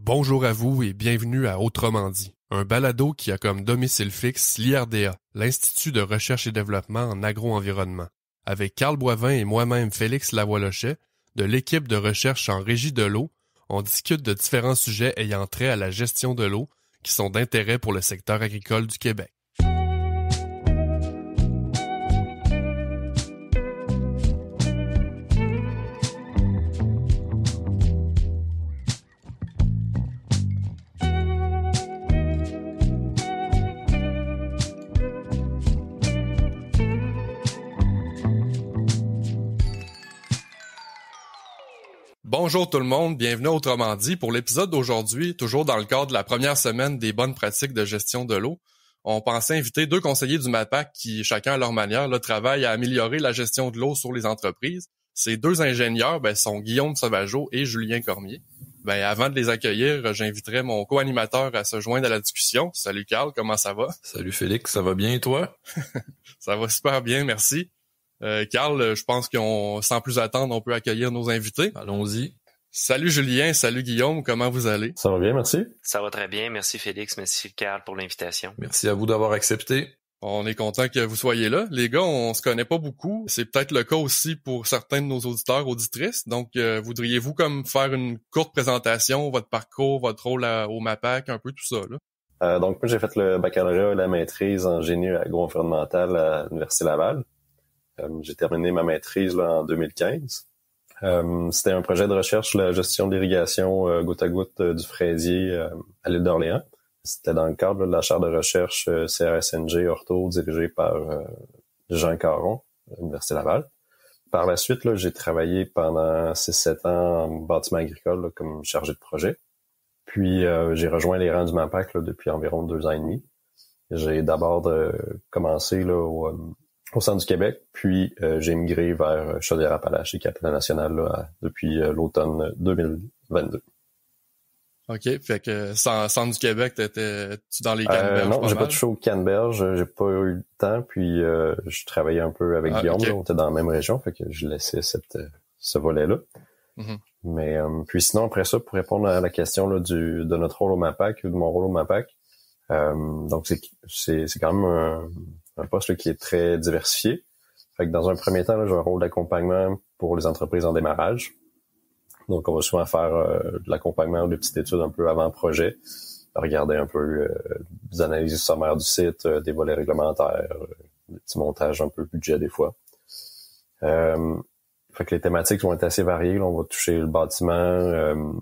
Bonjour à vous et bienvenue à Autrement dit, un balado qui a comme domicile fixe l'IRDA, l'Institut de recherche et développement en agro-environnement. Avec Carl Boivin et moi-même Félix Lavoie-Lochet, de l'équipe de recherche en régie de l'eau, on discute de différents sujets ayant trait à la gestion de l'eau qui sont d'intérêt pour le secteur agricole du Québec. Bonjour tout le monde, bienvenue à Autrement dit. Pour l'épisode d'aujourd'hui, toujours dans le cadre de la première semaine des bonnes pratiques de gestion de l'eau, on pensait inviter deux conseillers du MAPAC qui, chacun à leur manière, travaillent à améliorer la gestion de l'eau sur les entreprises. Ces deux ingénieurs sont Guillaume Sauvageau et Julien Cormier. Avant de les accueillir, j'inviterai mon co-animateur à se joindre à la discussion. Salut Carl, comment ça va? Salut Félix, ça va bien et toi? Ça va super bien, merci. Carl, je pense qu'on, sans plus attendre, on peut accueillir nos invités. Allons-y. Salut Julien, salut Guillaume, comment vous allez? Ça va bien, merci. Ça va très bien, merci Félix, merci Carl pour l'invitation. Merci à vous d'avoir accepté. On est content que vous soyez là. Les gars, on se connaît pas beaucoup. C'est peut-être le cas aussi pour certains de nos auditeurs, auditrices. Donc, voudriez-vous comme faire une courte présentation, votre parcours, votre rôle au MAPAC, un peu tout ça, là? Donc, moi, j'ai fait le baccalauréat et la maîtrise en génie agro-environnemental à l'Université Laval. J'ai terminé ma maîtrise là, en 2015. C'était un projet de recherche sur la gestion de l'irrigation goutte à goutte du fraisier à l'île d'Orléans. C'était dans le cadre de la chaire de recherche CRSNG Ortho dirigée par Jean Caron, à l'Université Laval. Par la suite, là, j'ai travaillé pendant 6-7 ans en bâtiment agricole là, comme chargé de projet. Puis j'ai rejoint les rangs du MAPAC là, depuis environ 2 ans et demi. J'ai d'abord commencé là, au centre du Québec, puis j'ai migré vers Chaudière-Appalaches et Capitale-Nationale là, depuis l'automne 2022. OK, fait que centre du Québec, t'étais-tu dans les canneberges? Non, j'ai pas touché aux canneberges, j'ai pas eu le temps, puis je travaillais un peu avec Guillaume, okay. Là, on était dans la même région, fait que je laissais ce volet-là. Mm-hmm. Mais puis sinon, après ça, pour répondre à la question là, de notre rôle au MAPAC, ou de mon rôle au MAPAC, donc c'est quand même un poste là, qui est très diversifié. Fait que dans un premier temps, là, j'ai un rôle d'accompagnement pour les entreprises en démarrage. Donc, on va souvent faire de l'accompagnement ou des petites études un peu avant projet, regarder un peu des analyses sommaires du site, des volets réglementaires, des petits montages un peu budget des fois. Fait que les thématiques vont être assez variées. Là, on va toucher le bâtiment,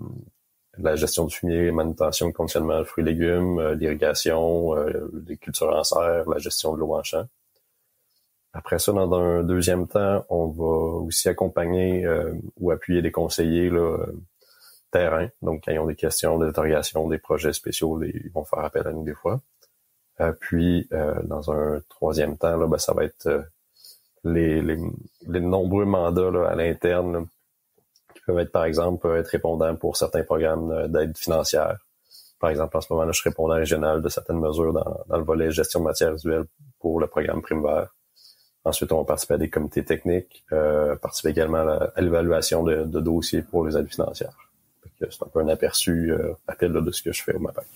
la gestion du fumier, manutention, conditionnement de fruits et légumes, l'irrigation, les cultures en serre, la gestion de l'eau en champ. Après ça, dans un deuxième temps, on va aussi accompagner ou appuyer les conseillers là, terrain. Donc, quand ils ont des questions, des interrogations, des projets spéciaux, ils vont faire appel à nous des fois. Puis, dans un troisième temps, là, ça va être les nombreux mandats là, à l'interne là, qui peuvent être, par exemple, être répondants pour certains programmes d'aide financière. Par exemple, en ce moment, là, je suis répondant régional de certaines mesures dans le volet gestion de matières résiduelles pour le programme Prime Vert. Ensuite, on va participer à des comités techniques, participer également à l'évaluation de dossiers pour les aides financières. C'est un peu un aperçu rapide là, de ce que je fais au MAPAC.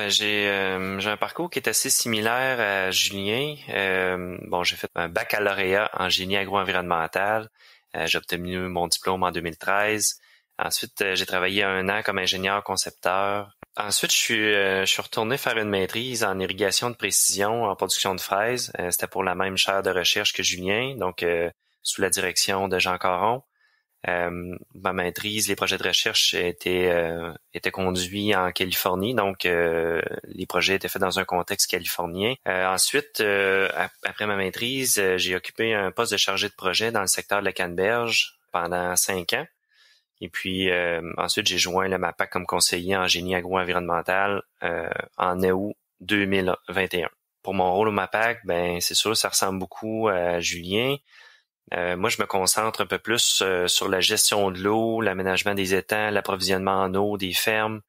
J'ai un parcours qui est assez similaire à Julien. J'ai fait un baccalauréat en génie agro-environnemental. J'ai obtenu mon diplôme en 2013. Ensuite, j'ai travaillé 1 an comme ingénieur concepteur. Ensuite, je suis retourné faire une maîtrise en irrigation de précision en production de fraises. C'était pour la même chaire de recherche que Julien, donc sous la direction de Jean Caron. Ma maîtrise, les projets de recherche étaient conduits en Californie, donc les projets étaient faits dans un contexte californien. Ensuite, après ma maîtrise, j'ai occupé un poste de chargé de projet dans le secteur de la canneberge pendant 5 ans. Et puis ensuite, j'ai joint le MAPAC comme conseiller en génie agro-environnemental en août 2021. Pour mon rôle au MAPAC, c'est sûr, ça ressemble beaucoup à Julien. Moi, je me concentre un peu plus sur la gestion de l'eau, l'aménagement des étangs, l'approvisionnement en eau des fermes.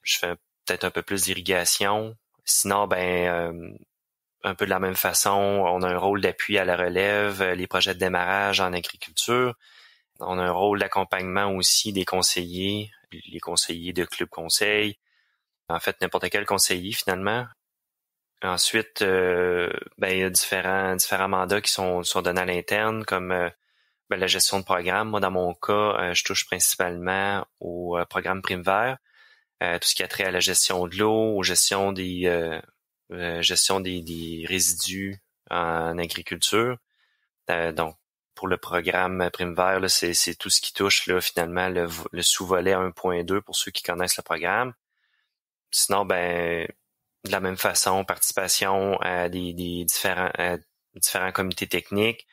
Je fais peut-être un peu plus d'irrigation. Sinon, un peu de la même façon, on a un rôle d'appui à la relève, les projets de démarrage en agriculture. On a un rôle d'accompagnement aussi des conseillers, les conseillers de club conseil. En fait, n'importe quel conseiller finalement. Ensuite, il y a différents mandats qui sont donnés à l'interne, comme la gestion de programme. Moi, dans mon cas, je touche principalement au programme Prime Vert, tout ce qui a trait à la gestion de l'eau, aux gestion des résidus en agriculture. Donc, pour le programme Prime Vert, là, c'est tout ce qui touche là, finalement le sous-volet 1.2 pour ceux qui connaissent le programme. Sinon, de la même façon, participation à des différents comités techniques.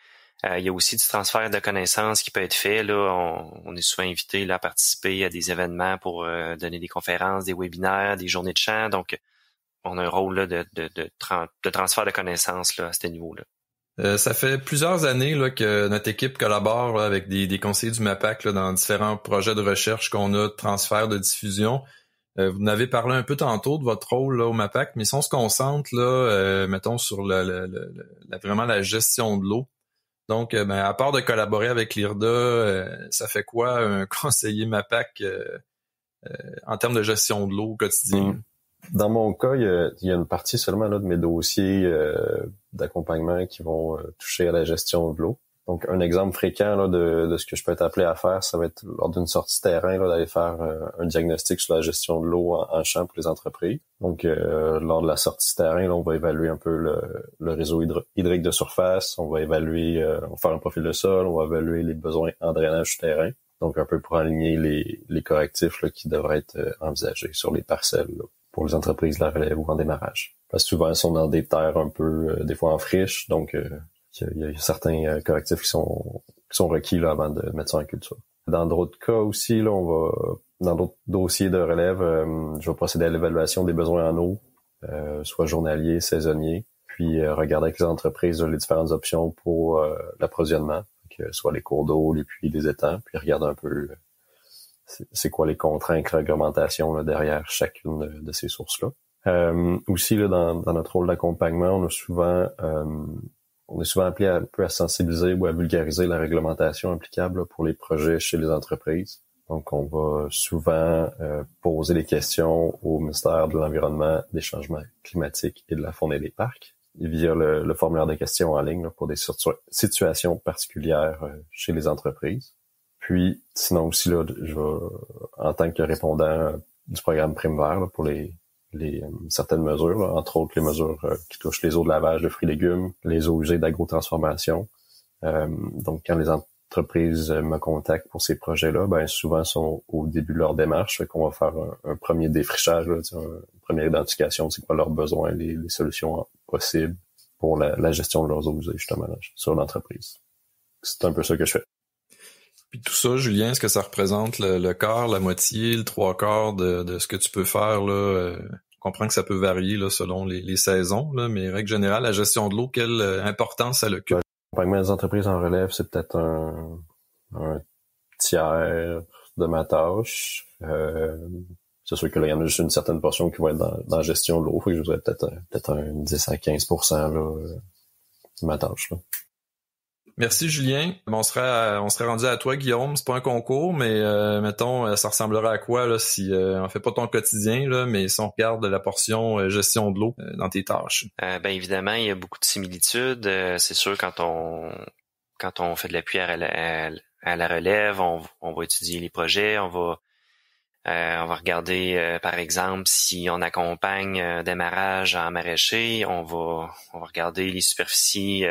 Il y a aussi du transfert de connaissances qui peut être fait. Là, on est souvent invité là, à participer à des événements pour donner des conférences, des webinaires, des journées de chant. Donc, on a un rôle là, de transfert de connaissances là, à ce niveau-là. Ça fait plusieurs années là, que notre équipe collabore là, avec des conseillers du MAPAC là, dans différents projets de recherche qu'on a de transfert de diffusion. Vous en avez parlé un peu tantôt de votre rôle là, au MAPAC, mais si on se concentre là, mettons sur vraiment la gestion de l'eau. Donc, à part de collaborer avec l'IRDA, ça fait quoi un conseiller MAPAC en termes de gestion de l'eau au quotidien? Dans mon cas, il y a une partie seulement là, de mes dossiers d'accompagnement qui vont toucher à la gestion de l'eau. Donc, un exemple fréquent là, de ce que je peux être appelé à faire, ça va être lors d'une sortie terrain, là, d'aller faire un diagnostic sur la gestion de l'eau en champ pour les entreprises. Donc, lors de la sortie terrain, là, on va évaluer un peu le réseau hydrique de surface, on va évaluer, on va faire un profil de sol, on va évaluer les besoins en drainage terrain. Donc, un peu pour aligner les correctifs là, qui devraient être envisagés sur les parcelles là, pour les entreprises de la relève ou en démarrage. Parce que souvent, elles sont dans des terres un peu, des fois en friche, donc il y a certains correctifs qui sont requis là, avant de mettre ça en culture. Dans d'autres cas aussi, là, dans d'autres dossiers de relève, je vais procéder à l'évaluation des besoins en eau, soit journalier, saisonnier, puis regarder avec les entreprises les différentes options pour l'approvisionnement, soit les cours d'eau, les puits, les étangs, puis regarder un peu c'est quoi les contraintes, la réglementation là, derrière chacune de ces sources-là. Aussi, là, dans notre rôle d'accompagnement, on est souvent appelé un peu à sensibiliser ou à vulgariser la réglementation applicable là, pour les projets chez les entreprises. Donc, on va souvent poser des questions au ministère de l'Environnement, des Changements climatiques et de la Faune et des Parcs via le formulaire de questions en ligne là, pour des situations particulières chez les entreprises. Puis, sinon aussi, là, je vais, en tant que répondant du programme Prime Vert là, pour les certaines mesures, là, entre autres les mesures qui touchent les eaux de lavage de fruits et légumes, les eaux usées d'agrotransformation. Donc, quand les entreprises me contactent pour ces projets-là, souvent sont au début de leur démarche, fait qu'on va faire un premier défrichage, là, une première identification de c'est quoi leurs besoins, les solutions possibles pour la gestion de leurs eaux usées, justement, là, sur l'entreprise. C'est un peu ça que je fais. Puis tout ça, Julien, est-ce que ça représente le quart, la moitié, le trois quarts de ce que tu peux faire là? Je comprends que ça peut varier là, selon les saisons, là, mais règle générale, la gestion de l'eau, quelle importance elle occupe? L'accompagnement des entreprises en relève, c'est peut-être un tiers de ma tâche. C'est sûr que là, il y en a juste une certaine portion qui va être dans la gestion de l'eau. Fait que je dirais peut-être un 10 à 15% là, de ma tâche. Là. Merci Julien. On serait rendu à toi Guillaume. C'est pas un concours, mais mettons, ça ressemblerait à quoi là si on fait pas ton quotidien là, mais si on regarde la portion gestion de l'eau dans tes tâches. Évidemment, il y a beaucoup de similitudes. C'est sûr quand on fait de l'appui à la relève, on va étudier les projets, on va regarder par exemple si on accompagne un démarrage en maraîcher, on va regarder les superficies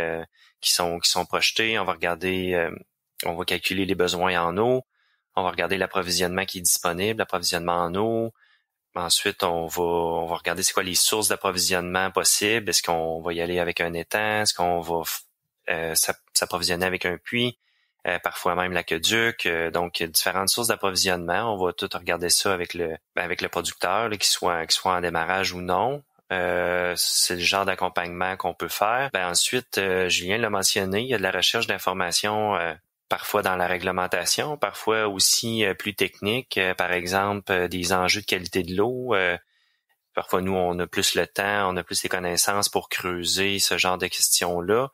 qui sont projetés, on va regarder, on va calculer les besoins en eau, on va regarder l'approvisionnement qui est disponible, l'approvisionnement en eau. Ensuite, on va regarder c'est quoi les sources d'approvisionnement possibles. Est-ce qu'on va y aller avec un étang? Est-ce qu'on va s'approvisionner avec un puits? Parfois même l'aqueduc. Donc, différentes sources d'approvisionnement. On va tout regarder ça avec le producteur, là, qu'il soit en démarrage ou non. C'est le genre d'accompagnement qu'on peut faire. Ensuite, Julien l'a mentionné, il y a de la recherche d'informations parfois dans la réglementation, parfois aussi plus technique, par exemple des enjeux de qualité de l'eau. Parfois, nous, on a plus le temps, on a plus les connaissances pour creuser ce genre de questions-là.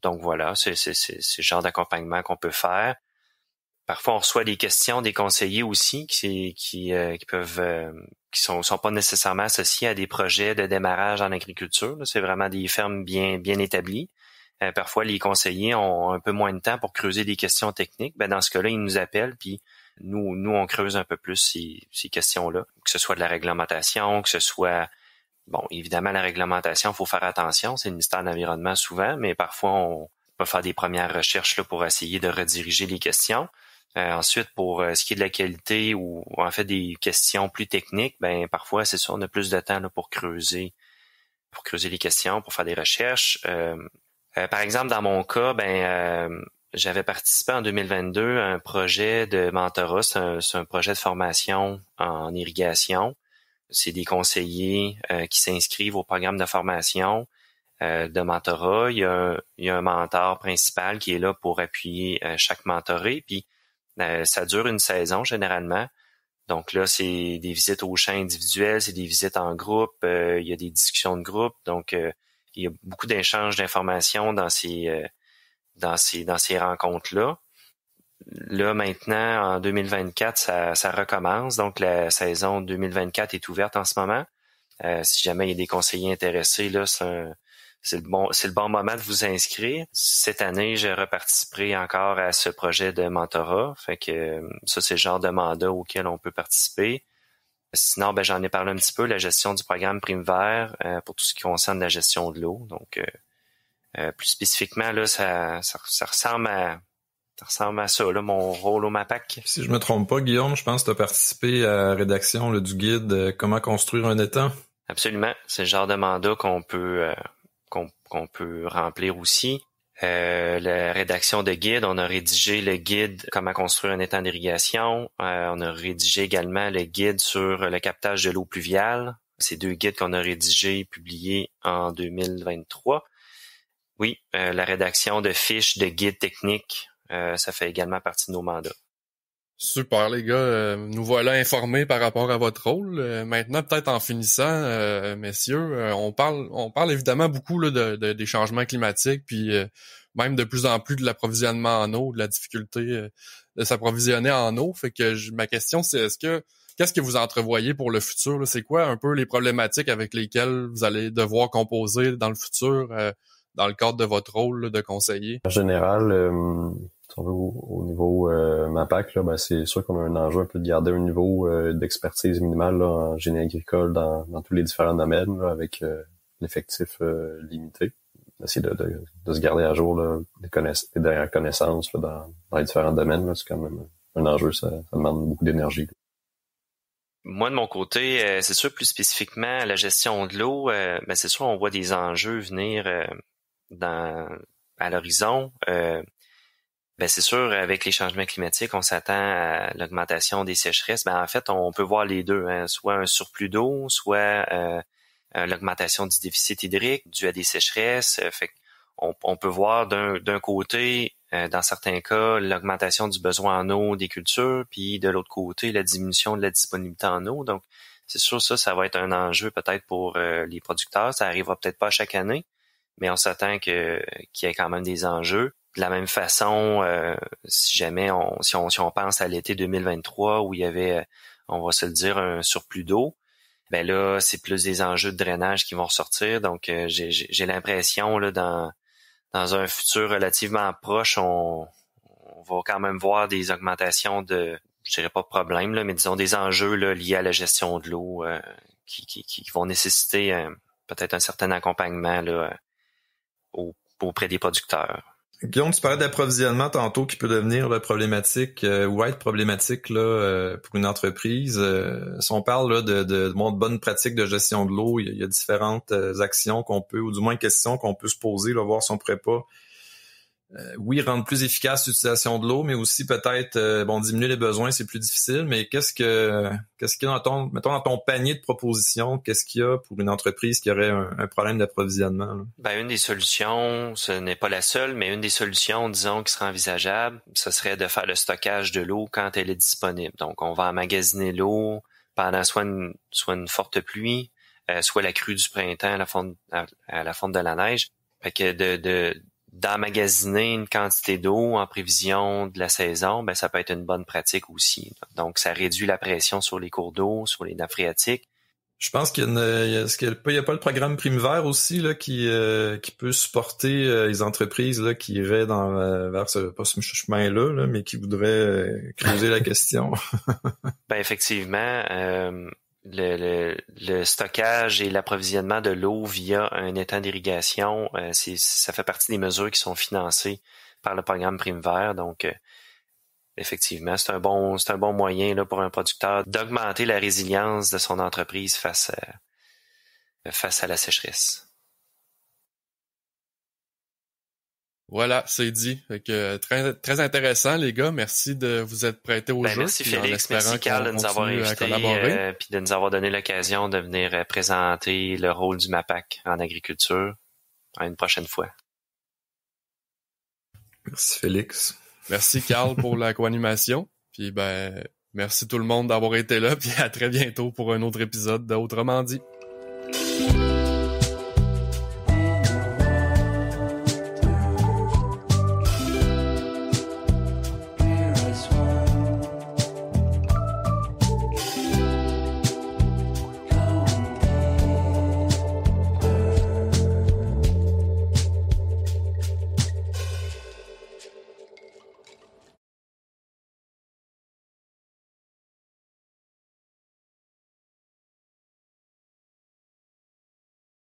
Donc voilà, c'est ce genre d'accompagnement qu'on peut faire. Parfois, on reçoit des questions des conseillers aussi qui sont pas nécessairement associés à des projets de démarrage en agriculture. Là. C'est vraiment des fermes bien établies. Parfois, les conseillers ont un peu moins de temps pour creuser des questions techniques. Ben, dans ce cas-là, ils nous appellent, puis nous, on creuse un peu plus ces questions-là. Que ce soit de la réglementation, que ce soit... Bon, évidemment, la réglementation, il faut faire attention. C'est le ministère de l'Environnement souvent, mais parfois, on peut faire des premières recherches là, pour essayer de rediriger les questions. Ensuite, pour ce qui est de la qualité ou en fait des questions plus techniques, ben parfois, c'est ça, on a plus de temps là, pour creuser les questions, pour faire des recherches. Par exemple, dans mon cas, j'avais participé en 2022 à un projet de mentorat. C'est un projet de formation en irrigation. C'est des conseillers qui s'inscrivent au programme de formation de mentorat. Il y a un mentor principal qui est là pour appuyer chaque mentoré. Puis ça dure une saison généralement. Donc là, c'est des visites aux champs individuels, c'est des visites en groupe, il y a des discussions de groupe. Donc il y a beaucoup d'échanges d'informations dans ces rencontres-là. Là, maintenant, en 2024, ça recommence. Donc, la saison 2024 est ouverte en ce moment. Si jamais il y a des conseillers intéressés, là, c'est le bon moment de vous inscrire. Cette année, je reparticiperai encore à ce projet de mentorat. Fait que ça, c'est le genre de mandat auquel on peut participer. Sinon, j'en ai parlé un petit peu, la gestion du programme Prime Vert pour tout ce qui concerne la gestion de l'eau. Donc, plus spécifiquement, là, ça ressemble à ça, là, mon rôle au MAPAC. Si je me trompe pas, Guillaume, je pense que tu as participé à la rédaction là, du guide Comment construire un étang. Absolument. C'est le genre de mandat qu'on peut remplir aussi. La rédaction de guide, on a rédigé le guide Comment construire un étang d'irrigation. On a rédigé également le guide sur le captage de l'eau pluviale. C'est 2 guides qu'on a rédigés et publiés en 2023. Oui, la rédaction de fiches de guides techniques, ça fait également partie de nos mandats. Super les gars, nous voilà informés par rapport à votre rôle. Maintenant, peut-être en finissant, messieurs, on parle évidemment beaucoup là, des changements climatiques, puis même de plus en plus de l'approvisionnement en eau, de la difficulté de s'approvisionner en eau. Fait que ma question, c'est qu'est-ce que vous entrevoyez pour le futur? Là? C'est quoi un peu les problématiques avec lesquelles vous allez devoir composer dans le futur dans le cadre de votre rôle là, de conseiller? En général, au niveau MAPAC, là, c'est sûr qu'on a un enjeu un peu de garder un niveau d'expertise minimale là, en génie agricole dans tous les différents domaines là, avec l'effectif limité. Essayer de se garder à jour là, des connaissances là, dans les différents domaines. Là, c'est quand même un enjeu, ça demande beaucoup d'énergie. Là. Moi, de mon côté, c'est sûr, plus spécifiquement, la gestion de l'eau, c'est sûr, on voit des enjeux venir à l'horizon. C'est sûr, avec les changements climatiques, on s'attend à l'augmentation des sécheresses. En fait, on peut voir les deux, hein, soit un surplus d'eau, soit l'augmentation du déficit hydrique dû à des sécheresses. Fait on peut voir d'un côté, dans certains cas, l'augmentation du besoin en eau des cultures, puis de l'autre côté, la diminution de la disponibilité en eau. Donc, c'est sûr, ça va être un enjeu peut-être pour les producteurs. Ça arrivera peut-être pas chaque année, mais on s'attend qu'il y ait quand même des enjeux. De la même façon, si on pense à l'été 2023 où il y avait, on va se le dire, un surplus d'eau, là, c'est plus des enjeux de drainage qui vont ressortir. Donc, j'ai l'impression là dans un futur relativement proche, on va quand même voir des augmentations de, je dirais pas de problème là, mais disons des enjeux là liés à la gestion de l'eau qui vont nécessiter peut-être un certain accompagnement là auprès des producteurs. Guillaume, tu parlais d'approvisionnement tantôt qui peut devenir problématique ou être problématique là pour une entreprise. Si on parle là, de bonnes pratiques de gestion de l'eau, il y a différentes actions qu'on peut, ou du moins questions qu'on peut se poser, là, voir si on pourrait pas rendre plus efficace l'utilisation de l'eau, mais aussi peut-être diminuer les besoins, c'est plus difficile, mais qu'est-ce qu'il y a dans ton panier de propositions, qu'est-ce qu'il y a pour une entreprise qui aurait un problème d'approvisionnement? Là? Une des solutions, ce n'est pas la seule, mais une des solutions, disons, qui serait envisageable, ce serait de faire le stockage de l'eau quand elle est disponible. Donc, on va emmagasiner l'eau pendant soit une forte pluie, soit la crue du printemps à la fonte de la neige. Fait que d'emmagasiner une quantité d'eau en prévision de la saison, ben ça peut être une bonne pratique aussi. Donc, ça réduit la pression sur les cours d'eau, sur les nappes phréatiques. Je pense qu'il y a pas le programme Primevert aussi là qui peut supporter les entreprises là qui iraient vers ce chemin-là, là, mais qui voudraient creuser la question. Ben effectivement, le stockage et l'approvisionnement de l'eau via un étang d'irrigation, ça fait partie des mesures qui sont financées par le programme Primevert. Donc effectivement, c'est un bon moyen là pour un producteur d'augmenter la résilience de son entreprise face à la sécheresse. Voilà, c'est dit. Fait que, très, très intéressant, les gars. Merci de vous être prêtés au jeu. Merci Félix, merci Carl de nous avoir invités puis de nous avoir donné l'occasion de venir présenter le rôle du MAPAC en agriculture. À une prochaine fois. Merci Félix. Merci Carl pour la co-animation. Puis merci tout le monde d'avoir été là. Puis à très bientôt pour un autre épisode d'Autrement dit.